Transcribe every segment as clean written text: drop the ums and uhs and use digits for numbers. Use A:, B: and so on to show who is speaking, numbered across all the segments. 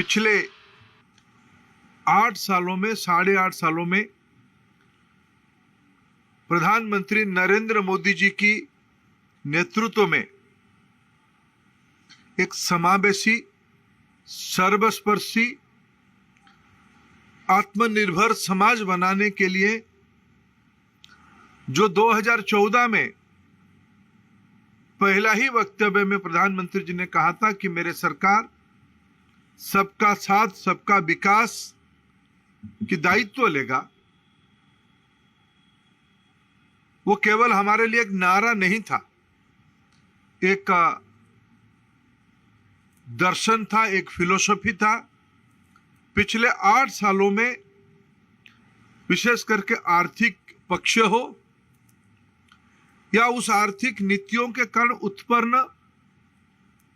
A: पिछले 8 सालों में, 8.5 सालों में प्रधानमंत्री नरेंद्र मोदी जी की नेतृत्व में एक समावेशी, सर्वस्पर्शी, आत्मनिर्भर समाज बनाने के लिए जो 2014 में पहला ही वक्तव्य में प्रधानमंत्री जी ने कहा था कि मेरे सरकार सबका साथ, सबका विकास की दायित्व लेगा, वो केवल हमारे लिए एक नारा नहीं था, एक दर्शन था, एक फिलॉसफी था। पिछले 8 सालों में विशेष करके आर्थिक पक्ष हो या उस आर्थिक नीतियों के कारण उत्पन्न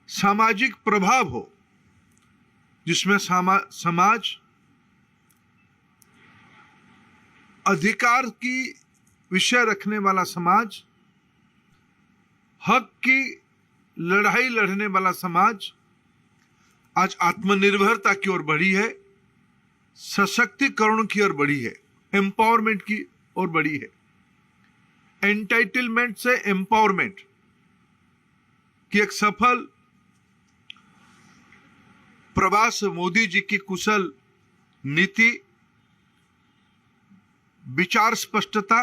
A: सामाजिक प्रभाव हो, जिसमें समाज अधिकार की विषय रखने वाला समाज, हक की लड़ाई लड़ने वाला समाज आज आत्मनिर्भरता की ओर बढ़ी है, सशक्तिकरण की ओर बढ़ी है, एम्पावरमेंट की ओर बढ़ी है। एंटाइटलमेंट से एम्पावरमेंट की एक सफल प्रवास मोदी जी की कुशल नीति, विचार स्पष्टता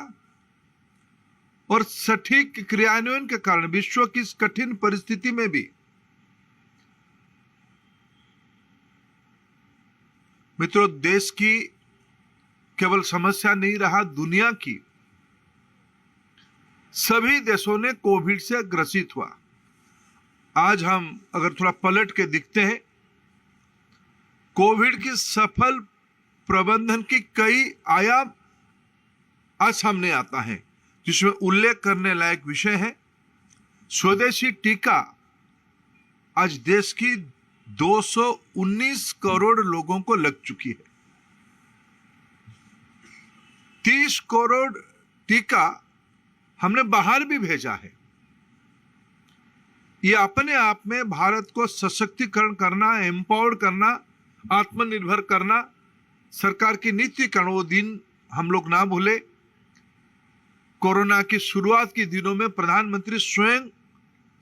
A: और सटीक क्रियान्वयन के कारण विश्व की इस कठिन परिस्थिति में भी मित्रों, देश की केवल समस्या नहीं रहा, दुनिया की सभी देशों ने कोविड से ग्रसित हुआ। आज हम अगर थोड़ा पलट के दिखते हैं, कोविड की सफल प्रबंधन की कई आयाम आज सामने आता है, जिसमें उल्लेख करने लायक विषय है स्वदेशी टीका। आज देश की 219 करोड़ लोगों को लग चुकी है। 30 करोड़ टीका हमने बाहर भी भेजा है। यह अपने आप में भारत को सशक्तिकरण करना, एम्पावर्ड करना, आत्मनिर्भर करना, सरकार की नीति कारण वो दिन हम लोग ना भूले। कोरोना की शुरुआत के दिनों में प्रधानमंत्री स्वयं,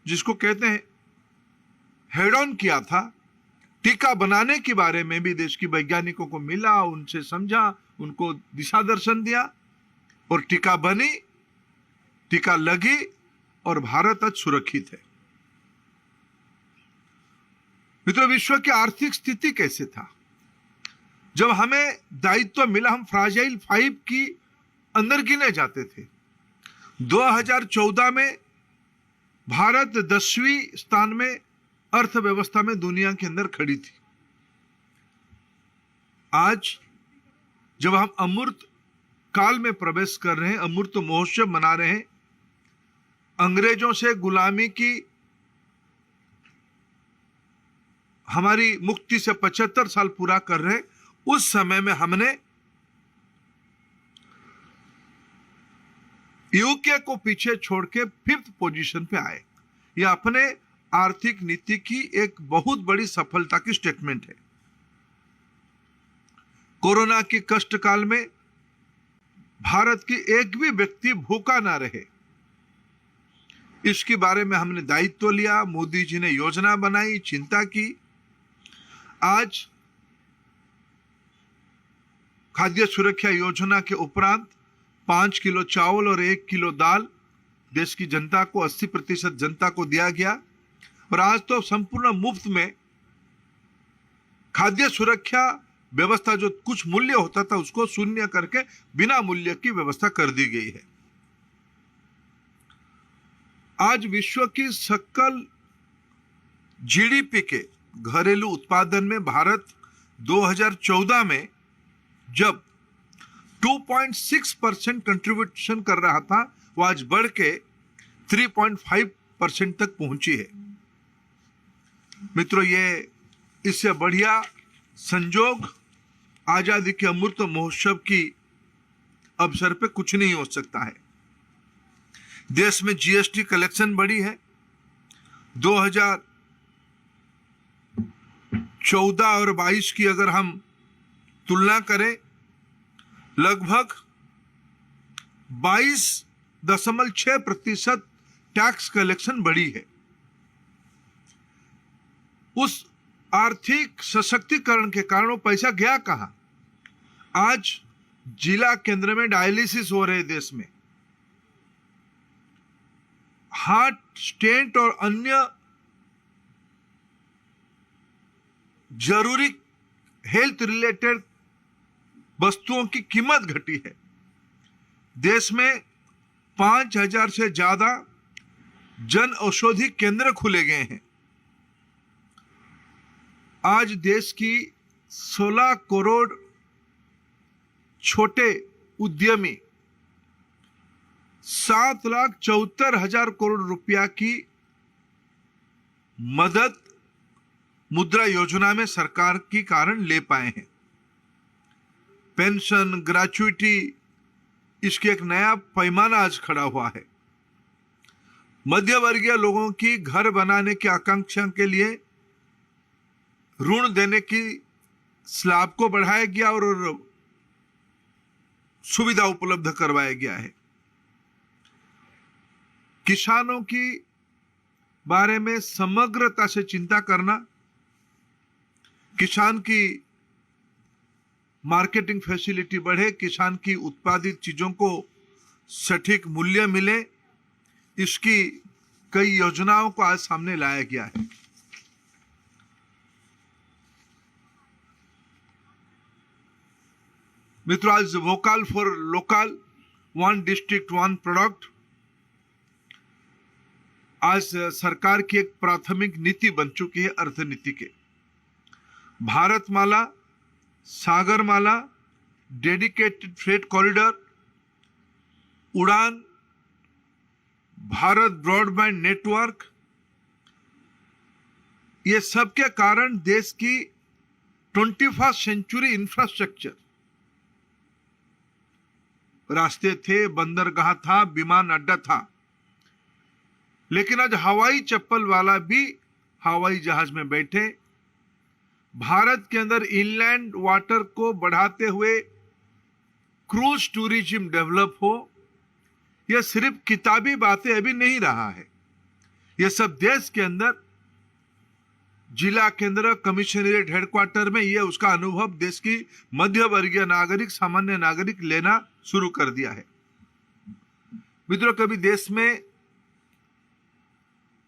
A: जिसको कहते हैं हेड ऑन किया था, टीका बनाने के बारे में भी देश की वैज्ञानिकों को मिला, उनसे समझा, उनको दिशा दर्शन दिया और टीका बनी, टीका लगी और भारत आज सुरक्षित है। मित्रों, विश्व की आर्थिक स्थिति कैसे था? जब हमें दायित्व मिला, हम फ्राजाइल 5 की अंदर गिने जाते थे। 2014 में भारत 10वीं स्थान में अर्थव्यवस्था में दुनिया के अंदर खड़ी थी। आज जब हम अमूर्त काल में प्रवेश कर रहे हैं, अमूर्त महोत्सव मना रहे हैं, अंग्रेजों से गुलामी की हमारी मुक्ति से 75 साल पूरा कर रहे हैं, उस समय में हमने यूके को पीछे छोड़ के 5th पोजीशन पे आए। यह अपने आर्थिक नीति की एक बहुत बड़ी सफलता की स्टेटमेंट है। कोरोना की कष्ट काल में भारत की एक भी व्यक्ति भूखा ना रहे, इसके बारे में हमने दायित्व लिया। मोदी जी ने योजना बनाई, चिंता की। आज खाद्य सुरक्षा योजना के उपरांत 5 किलो चावल और 1 किलो दाल देश की जनता को, 80% जनता को दिया गया। और आज तो संपूर्ण मुफ्त में खाद्य सुरक्षा व्यवस्था, जो कुछ मूल्य होता था उसको शून्य करके बिना मूल्य की व्यवस्था कर दी गई है। आज विश्व की सकल जीडीपी के घरेलू उत्पादन में भारत 2014 में जब 2.6% कंट्रीब्यूशन कर रहा था, वो आज बढ़ के 3.5% तक पहुंची है। मित्रों, ये इससे बढ़िया संजोग आजादी के अमृत महोत्सव की अवसर पे कुछ नहीं हो सकता है। देश में जीएसटी कलेक्शन बढ़ी है। 14 और 22 की अगर हम तुलना करें, लगभग 22.6% टैक्स कलेक्शन बढ़ी है। उस आर्थिक सशक्तिकरण के कारण वो पैसा गया कहां? आज जिला केंद्र में डायलिसिस हो रहे देश में, हार्ट स्टेंट और अन्य जरूरी हेल्थ रिलेटेड वस्तुओं की कीमत घटी है। देश में 5,000 से ज्यादा जन औषधि केंद्र खुले गए हैं। आज देश की 16 करोड़ छोटे उद्यमी 7,74,000 करोड़ रुपया की मदद मुद्रा योजना में सरकार के कारण ले पाए हैं। पेंशन, ग्रेच्युटी, इसके एक नया पैमाना आज खड़ा हुआ है। मध्य वर्गीय लोगों की घर बनाने की आकांक्षा के लिए ऋण देने की स्लैब को बढ़ाया गया और सुविधा उपलब्ध करवाया गया है। किसानों की बारे में समग्रता से चिंता करना, किसान की मार्केटिंग फैसिलिटी बढ़े, किसान की उत्पादित चीजों को सटीक मूल्य मिले, इसकी कई योजनाओं को आज सामने लाया गया है। मित्रों, आज vocal for local, one district one product आज सरकार की एक प्राथमिक नीति बन चुकी है। अर्थनीति के Bharatmala, Sagarmala, dedicated freight corridor, उड़ान, भारत ब्रॉडबैंड नेटवर्क, ये सब के कारण देश की 21st सेंचुरी इंफ्रास्ट्रक्चर, रास्ते थे, बंदरगाह था, विमान अड्डा था, लेकिन आज हवाई चप्पल वाला भी हवाई जहाज में बैठे, भारत के अंदर इनलैंड वाटर को बढ़ाते हुए क्रूज टूरिज्म डेवलप हो, यह सिर्फ किताबी बातें अभी नहीं रहा है। यह सब देश के अंदर जिला केंद्र, कमिश्नरेट, हेडक्वार्टर में यह उसका अनुभव देश की मध्य वर्गीय नागरिक, सामान्य नागरिक लेना शुरू कर दिया है। मित्रों, कभी देश में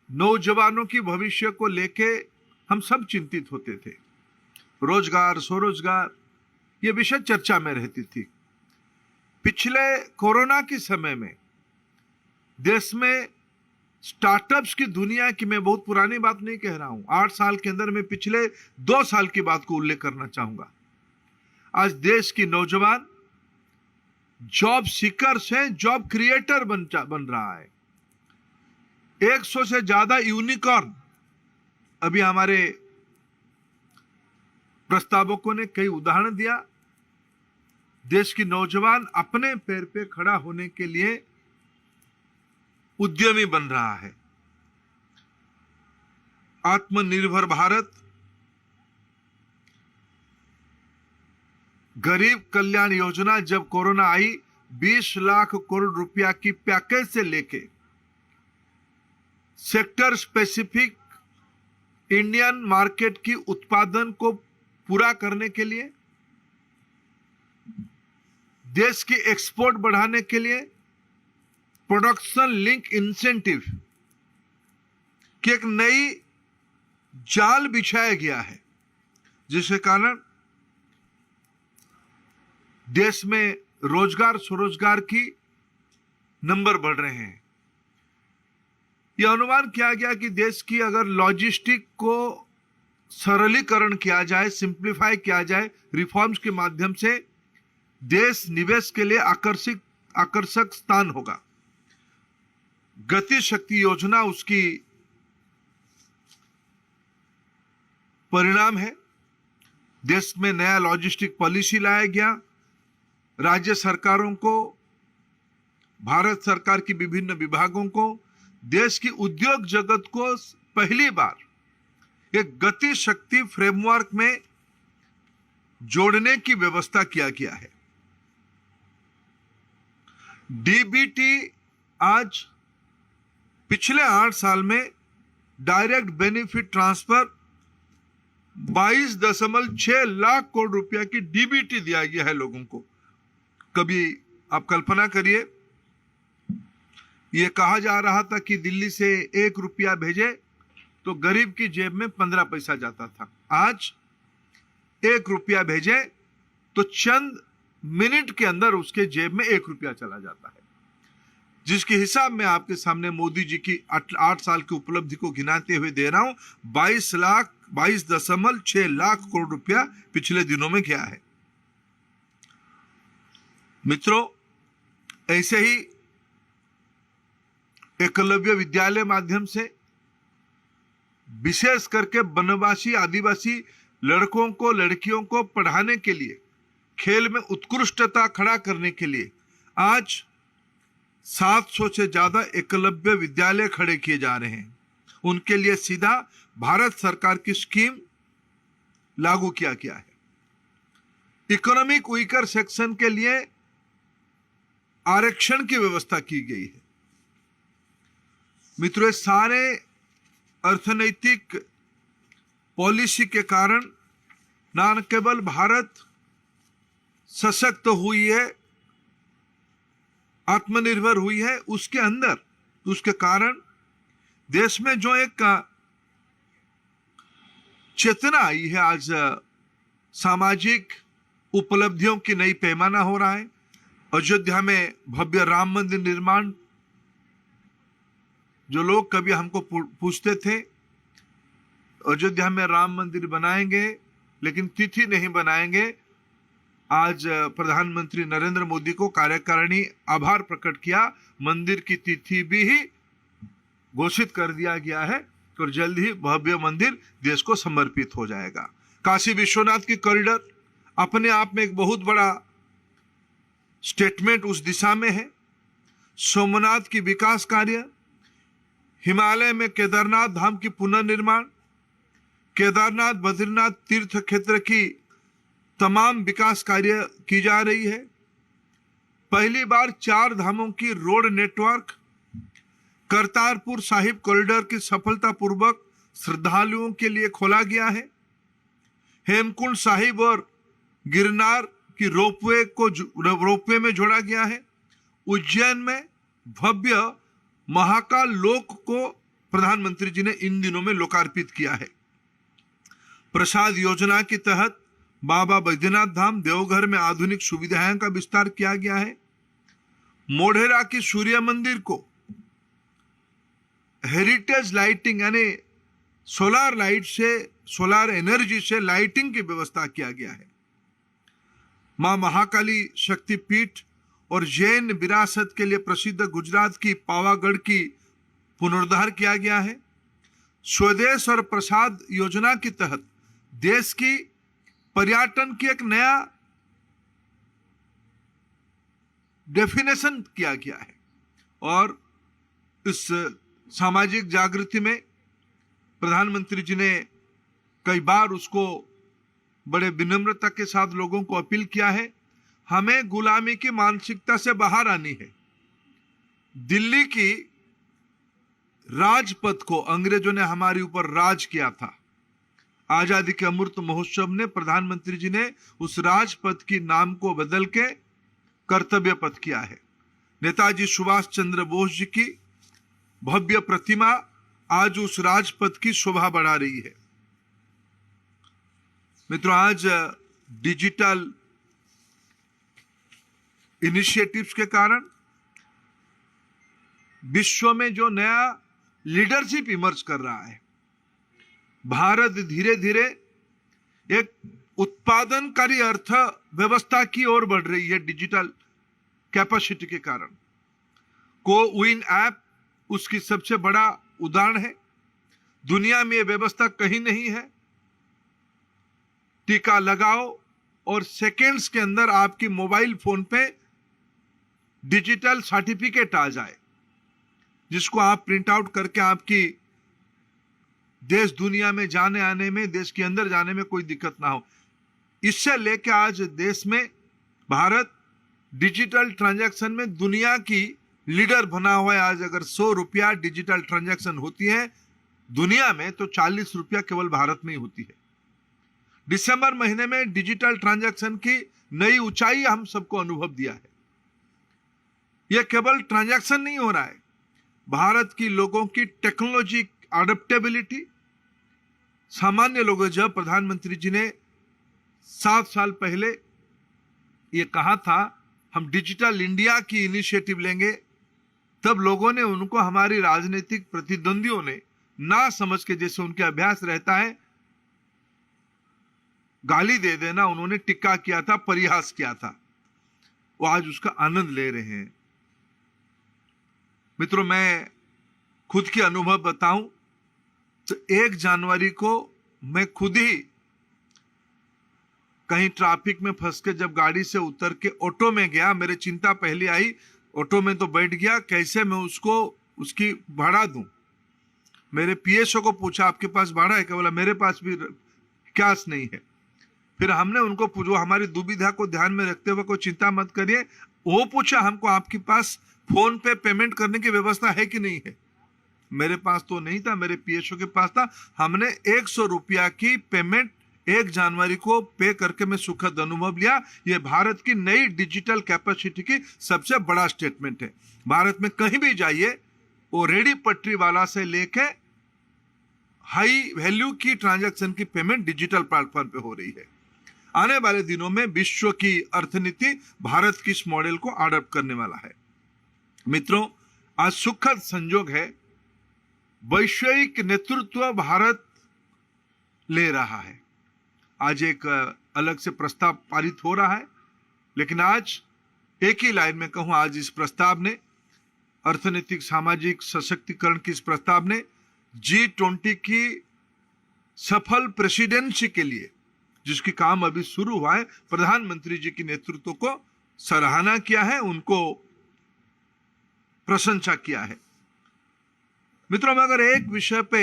A: नौजवानों की भविष्य को लेके हम सब चिंतित होते थे। रोजगार, स्वरोजगार, ये विषय चर्चा में रहती थी। पिछले कोरोना के समय में देश में स्टार्टअप्स की दुनिया की, मैं बहुत पुरानी बात नहीं कह रहा हूं, 8 साल के अंदर मैं पिछले 2 साल की बात को उल्लेख करना चाहूंगा। आज देश की नौजवान जॉब सीकर से जॉब क्रिएटर बन रहा है। 100 से ज्यादा यूनिकॉर्न, अभी हमारे प्रस्तावकों ने कई उदाहरण दिया। देश की नौजवान अपने पैर पे खड़ा होने के लिए उद्यमी बन रहा है। आत्मनिर्भर भारत, गरीब कल्याण योजना, जब कोरोना आई 20 लाख करोड़ रुपया की पैकेज से लेके सेक्टर स्पेसिफिक इंडियन मार्केट की उत्पादन को पूरा करने के लिए, देश की एक्सपोर्ट बढ़ाने के लिए प्रोडक्शन लिंक इंसेंटिव की एक नई जाल बिछाया गया है, जिसके कारण देश में रोजगार, स्वरोजगार की नंबर बढ़ रहे हैं। यह अनुमान किया गया कि देश की अगर लॉजिस्टिक को सरलीकरण किया जाए, सिंप्लीफाई किया जाए, रिफॉर्म्स के माध्यम से देश निवेश के लिए आकर्षक स्थान होगा। गति शक्ति योजना उसकी परिणाम है। देश में नया लॉजिस्टिक पॉलिसी लाया गया। राज्य सरकारों को, भारत सरकार की विभिन्न विभागों को, देश की उद्योग जगत को पहली बार एक गति शक्ति फ्रेमवर्क में जोड़ने की व्यवस्था किया गया है। डीबीटी आज पिछले 8 साल में direct benefit transfer 22.6 lakh crore रुपया की डीबीटी दिया गया है लोगों को। कभी आप कल्पना करिए, यह कहा जा रहा था कि दिल्ली से 1 रुपया भेजे तो गरीब की जेब में 15 पैसा जाता था। आज 1 रुपया भेजे तो चंद मिनट के अंदर उसके जेब में 1 रुपया चला जाता है, जिसके हिसाब में आपके सामने मोदी जी की 8 साल की उपलब्धि को गिनाते हुए दे रहा हूं। 22.6 लाख करोड़ रुपया पिछले दिनों में गया है। मित्रों, ऐसे ही एकलव्य विद्यालय माध्यम से विशेष करके वनवासी आदिवासी लड़कों को लड़कियों को पढ़ाने के लिए, खेल में उत्कृष्टता खड़ा करने के लिए आज 700 से ज्यादा एकलव्य विद्यालय खड़े किए जा रहे हैं। उनके लिए सीधा भारत सरकार की स्कीम लागू किया गया है। इकोनॉमिक वीकर सेक्शन के लिए आरक्षण की व्यवस्था की गई है। मित्रों, सारे अर्थनैतिक पॉलिसी के कारण न केवल भारत सशक्त हुई है, आत्मनिर्भर हुई है, उसके कारण देश में जो एक चेतना आई है, आज सामाजिक उपलब्धियों की नई पैमाना हो रहा है। अयोध्या में भव्य राम मंदिर निर्माण, जो लोग कभी हमको पूछते थे अयोध्या में राम मंदिर बनाएंगे लेकिन तिथि नहीं बनाएंगे, आज प्रधानमंत्री नरेंद्र मोदी को कार्यकारिणी आभार प्रकट किया, मंदिर की तिथि भी ही घोषित कर दिया गया है और जल्द ही भव्य मंदिर देश को समर्पित हो जाएगा। काशी विश्वनाथ की कॉरिडोर अपने आप में एक बहुत बड़ा स्टेटमेंट उस दिशा में है। सोमनाथ की विकास कार्य, हिमालय में केदारनाथ धाम की पुनर्निर्माण, केदारनाथ बद्रीनाथ तीर्थ क्षेत्र की तमाम विकास कार्य की जा रही है। पहली बार 4 धामों की road network, Kartarpur Sahib corridor की सफलतापूर्वक श्रद्धालुओं के लिए खोला गया है। हेमकुंड साहिब और गिरनार की रोपवे में जोड़ा गया है। उज्जैन में भव्य महाकाल लोक को प्रधानमंत्री जी ने इन दिनों में लोकार्पित किया है। प्रसाद योजना के तहत बाबा बैद्यनाथ धाम देवघर में आधुनिक सुविधाएं का विस्तार किया गया है। मोढेरा की सूर्य मंदिर को हेरिटेज लाइटिंग यानी सोलार लाइट से, सोलार एनर्जी से लाइटिंग की व्यवस्था किया गया है। मां महाकाली शक्तिपीठ और जैन विरासत के लिए प्रसिद्ध गुजरात की पावागढ़ की पुनरुद्धार किया गया है। स्वदेश और प्रसाद योजना के तहत देश की पर्यटन की एक नया डेफिनेशन किया गया है और इस सामाजिक जागृति में प्रधानमंत्री जी ने कई बार उसको बड़े विनम्रता के साथ लोगों को अपील किया है, हमें गुलामी की मानसिकता से बाहर आनी है। दिल्ली की राजपथ को अंग्रेजों ने हमारे ऊपर राज किया था। आजादी के अमृत महोत्सव ने प्रधानमंत्री जी ने उस राजपथ की नाम को बदल के कर्तव्य पथ किया है। नेताजी सुभाष चंद्र बोस जी की भव्य प्रतिमा आज उस राजपथ की शोभा बढ़ा रही है। मित्रों, आज डिजिटल इनिशिएटिव्स के कारण विश्व में जो नया लीडरशिप इमर्ज कर रहा है, भारत धीरे धीरे एक उत्पादनकारी अर्थव्यवस्था की ओर बढ़ रही है डिजिटल कैपेसिटी के कारण। कोविन ऐप उसकी सबसे बड़ा उदाहरण है। दुनिया में यह व्यवस्था कहीं नहीं है। टीका लगाओ और सेकेंड्स के अंदर आपकी मोबाइल फोन पे डिजिटल सर्टिफिकेट आ जाए, जिसको आप प्रिंट आउट करके आपकी देश दुनिया में जाने आने में, देश के अंदर जाने में कोई दिक्कत ना हो। इससे लेकर आज देश में भारत डिजिटल ट्रांजैक्शन में दुनिया की लीडर बना हुआ है। आज अगर 100 रुपया डिजिटल ट्रांजैक्शन होती है दुनिया में तो 40 रुपया केवल भारत में ही होती है। दिसंबर महीने में डिजिटल ट्रांजैक्शन की नई ऊंचाई हम सबको अनुभव दिया है। यह केवल ट्रांजैक्शन नहीं हो रहा है, भारत की लोगों की टेक्नोलॉजी अडेप्टेबिलिटी। सामान्य लोगों, जब प्रधानमंत्री जी ने 7 साल पहले यह कहा था हम डिजिटल इंडिया की इनिशिएटिव लेंगे, तब लोगों ने उनको, हमारी राजनीतिक प्रतिद्वंदियों ने ना समझ के, जैसे उनके अभ्यास रहता है, गाली दे देना, उन्होंने टिक्का किया था, परिहास किया था। वो आज उसका आनंद ले रहे हैं। मित्रों, मैं खुद के अनुभव बताऊं तो 1 जनवरी को मैं खुद ही कहीं ट्रैफिक में फंस के जब गाड़ी से उतर के ऑटो में गया, मेरे चिंता पहले आई। ऑटो में तो बैठ गया, कैसे मैं उसको उसकी भाड़ा दूं। मेरे पीएसओ को पूछा आपके पास भाड़ा है क्या? बोला मेरे पास भी कैश नहीं है। फिर हमने उनको पूछा, हमारी दुविधा को ध्यान में रखते हुए कोई चिंता मत करिए, वो पूछा हमको आपके पास फोन पे पेमेंट करने की व्यवस्था है कि नहीं है। मेरे पास तो नहीं था, मेरे पीएसओ के पास था। हमने 100 रुपया की पेमेंट 1 जनवरी को पे करके मैं सुखद अनुभव लिया। यह भारत की नई डिजिटल कैपेसिटी की सबसे बड़ा स्टेटमेंट है। भारत में कहीं भी जाइए, वो रेडी पटरी वाला से लेके हाई वैल्यू की ट्रांजैक्शन की पेमेंट डिजिटल प्लेटफॉर्म पे हो रही है। आने वाले दिनों में विश्व की अर्थनीति भारत की इस मॉडल को अडॉप्ट करने वाला है। मित्रों, आज सुखद संजोग है, वैश्विक नेतृत्व भारत ले रहा है। आज एक अलग से प्रस्ताव पारित हो रहा है, लेकिन आज एक ही लाइन में कहूं, आज इस प्रस्ताव ने, अर्थनीतिक सामाजिक सशक्तिकरण की इस प्रस्ताव ने G20 की सफल प्रेसिडेंसी के लिए, जिसकी काम अभी शुरू हुआ है, प्रधानमंत्री जी के नेतृत्व को सराहना किया है, उनको प्रशंसा किया है। मित्रों, मैं अगर एक विषय पे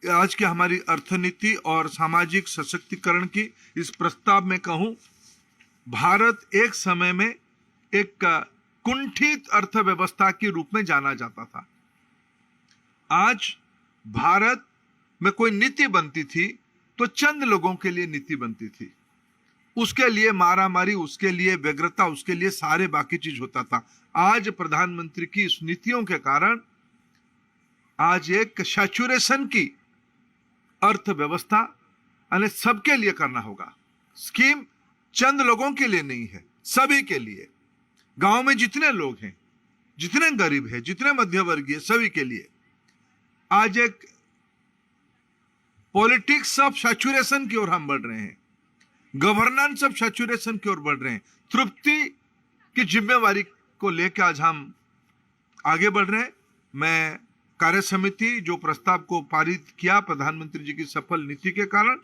A: आज की हमारी अर्थनीति और सामाजिक सशक्तिकरण की इस प्रस्ताव में कहूं, भारत एक समय में एक कुंठित अर्थव्यवस्था के रूप में जाना जाता था। आज भारत में कोई नीति बनती थी तो चंद लोगों के लिए नीति बनती थी, उसके लिए मारामारी, उसके लिए व्यग्रता, उसके लिए सारे बाकी चीज होता था। आज प्रधानमंत्री की इस नीतियों के कारण आज एक सैचुरेशन की अर्थव्यवस्था यानी सबके लिए करना होगा। स्कीम चंद लोगों के लिए नहीं है, सभी के लिए। गांव में जितने लोग हैं, जितने गरीब हैं, जितने मध्यवर्गीय, सभी के लिए आज एक पॉलिटिक्स ऑफ सैचुरेशन की ओर हम बढ़ रहे हैं, गवर्नेंस ऑफ सैचुरेशन की ओर बढ़ रहे हैं। तृप्ति की जिम्मेवारी को लेकर आज हम आगे बढ़ रहे हैं। मैं कार्य समिति जो प्रस्ताव को पारित किया प्रधानमंत्री जी की सफल नीति के कारण,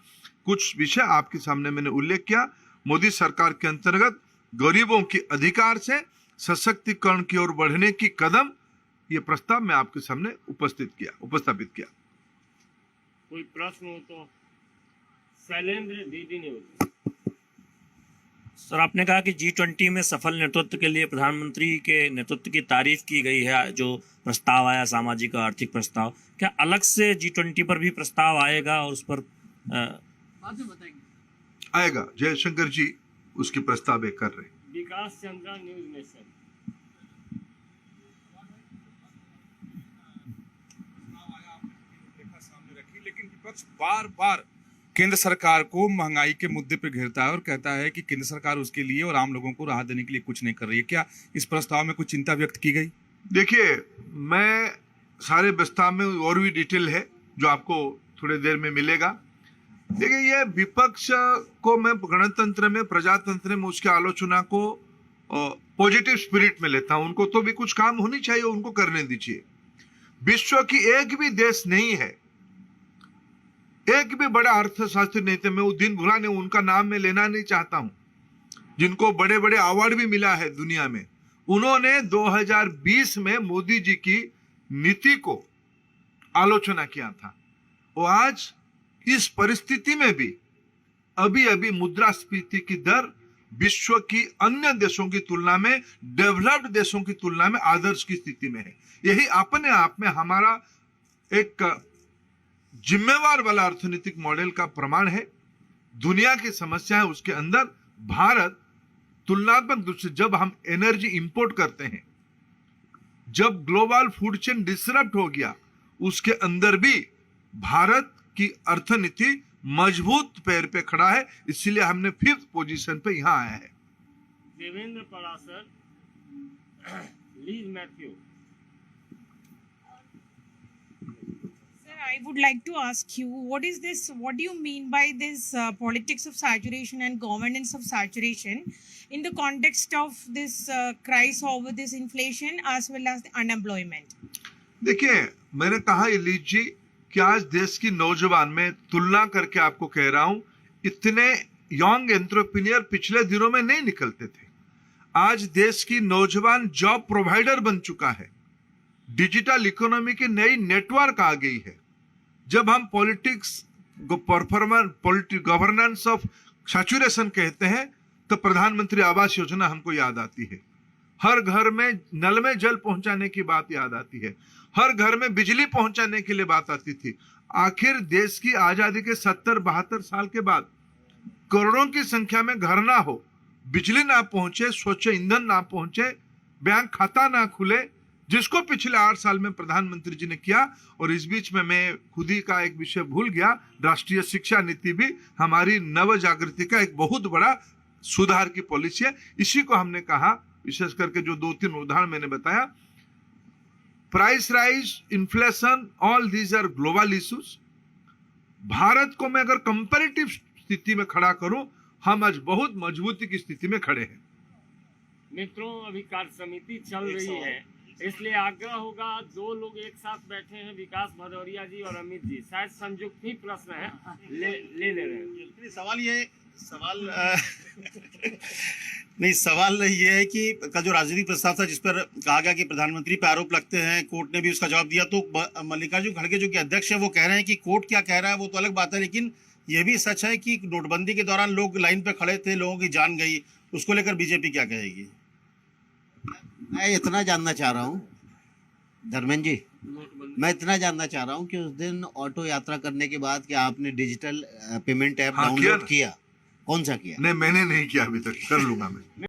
A: कुछ विषय आपके सामने मैंने उल्लेख किया। मोदी सरकार के अंतर्गत गरीबों के अधिकार से सशक्तिकरण की ओर बढ़ने की कदम, ये प्रस्ताव मैं आपके सामने उपस्थापित किया।
B: कोई प्रश्न हो तो शैलेंद्र दीदी ने होती।
C: सर, आपने कहा कि G20 में सफल नेतृत्व के लिए प्रधानमंत्री के नेतृत्व की तारीफ की गई है। जो प्रस्ताव आया सामाजिक और आर्थिक प्रस्ताव, क्या अलग से G20 पर भी प्रस्ताव आएगा और उस पर
B: बाद में बताएंगे?
A: आएगा। जयशंकर जी उसकी प्रस्ताव कर रहे हैं।
B: विकास चंद्रा, न्यूज नेशन।
D: लेकिन विपक्ष बार बार केंद्र सरकार को महंगाई के मुद्दे पर घेरता है और कहता है कि केंद्र सरकार उसके लिए और आम लोगों को राहत देने के लिए कुछ नहीं कर रही है। क्या इस प्रस्ताव में कुछ चिंता व्यक्त की गई?
A: देखिए, मैं सारे प्रस्ताव में और भी डिटेल है जो आपको थोड़ी देर में मिलेगा। देखिए, ये विपक्ष को मैं गणतंत्र में, प्रजातंत्र में उसकी आलोचना को पॉजिटिव स्पिरिट में लेता हूं। उनको तो भी कुछ काम होनी चाहिए, उनको करने दीजिए। विश्व की एक भी देश नहीं है, एक भी बड़ा अर्थशास्त्री नहीं थे, मैं वो दिन भुलाने उनका नाम मैं लेना नहीं चाहता हूं, जिनको बड़े बड़े अवार्ड भी मिला है दुनिया में। उन्होंने 2020 में मोदी जी की नीति को आलोचना किया था। और आज इस परिस्थिति में भी अभी अभी मुद्रास्फीति की दर विश्व की अन्य देशों की तुलना में, डेवलप्ड देशों की तुलना में आदर्श की स्थिति में है। यही अपने आप में हमारा एक जिम्मेवार वाला अर्थनीतिक मॉडल का प्रमाण है। दुनिया की समस्या है, उसके अंदर भारत तुलनात्मक रूप से, जब हम एनर्जी इंपोर्ट करते हैं, जब ग्लोबल फूड चेन डिसरप्ट हो गया, उसके अंदर भी भारत की अर्थनीति मजबूत पैर पे खड़ा है। इसलिए हमने 5th पोजीशन पे यहां आया है।
B: Devendra Parashar, lease Matthew.
E: Sir, I would like to ask you, what is this? What do you mean by this politics of saturation and governance of saturation in the context of this crisis over this inflation as well as the unemployment?
A: देखिए, मैंने कहा lease जी कि आज देश की नौजवान में तुलना करके आपको कह रहा हूं, इतने यंग एंटरप्रेन्योर पिछले दिनों में नहीं निकलते थे। आज देश की नौजवान जॉब प्रोवाइडर बन चुका है। डिजिटल इकोनॉमी की नई नेटवर्क आ गई है। जब हम पॉलिटिक्स गवर्नेंस ऑफ सैचुरेशन कहते हैं तो प्रधानमंत्री आवास योजना हमको याद आती है। हर घर में नल में जल पहुंचाने की बात याद आती है। हर घर में बिजली पहुंचाने के लिए बात आती थी। आखिर देश की आजादी के 70-72 साल के बाद करोड़ों की संख्या में घर ना हो, बिजली ना पहुंचे, स्वच्छ ईंधन ना पहुंचे, बैंक खाता ना खुले, जिसको पिछले 8 साल में प्रधानमंत्री जी ने किया। और इस बीच में मैं खुद ही का एक विषय भूल गया, राष्ट्रीय शिक्षा नीति भी हमारी नव जागृति का एक बहुत बड़ा सुधार की पॉलिसी है। इसी को हमने कहा, विशेष करके जो 2-3 उदाहरण मैंने बताया, price rise, inflation, all these are global issues. Bharat को मैं अगर कंपैरेटिव स्थिति में खड़ा करूं, हम आज बहुत मजबूती की स्थिति में खड़े हैं।
B: मित्रों, अभी कार्य समिति चल रही है, इसलिए आग्रह होगा, 2 लोग एक साथ बैठे हैं, विकास भदौरिया जी और अमित जी, शायद संयुक्त ही प्रश्न है, ले रहे हैं।
F: सवाल ये है कि का जो राजनीतिक प्रस्ताव था जिस पर कहा गया कि प्रधानमंत्री पे आरोप लगते हैं, कोर्ट ने भी उसका जवाब दिया, तो मल्लिकार्जुन खड़गे जो कि अध्यक्ष है वो कह रहे हैं कि कोर्ट क्या कह रहा है वो तो अलग बात है, लेकिन ये भी सच है कि नोटबंदी के दौरान लोग लाइन पे खड़े थे, लोगों की जान गई, उसको लेकर बीजेपी क्या कहेगी?
G: मैं इतना जानना चाह रहा हूँ धर्मेंद्र जी, मैं इतना जानना चाह रहा हूँ कि उस दिन ऑटो यात्रा करने के बाद क्या आपने डिजिटल पेमेंट ऐप
A: हाँ,
G: डाउनलोड किया? कौन सा किया?
A: नहीं, मैंने नहीं किया अभी तक, कर लूंगा मैं।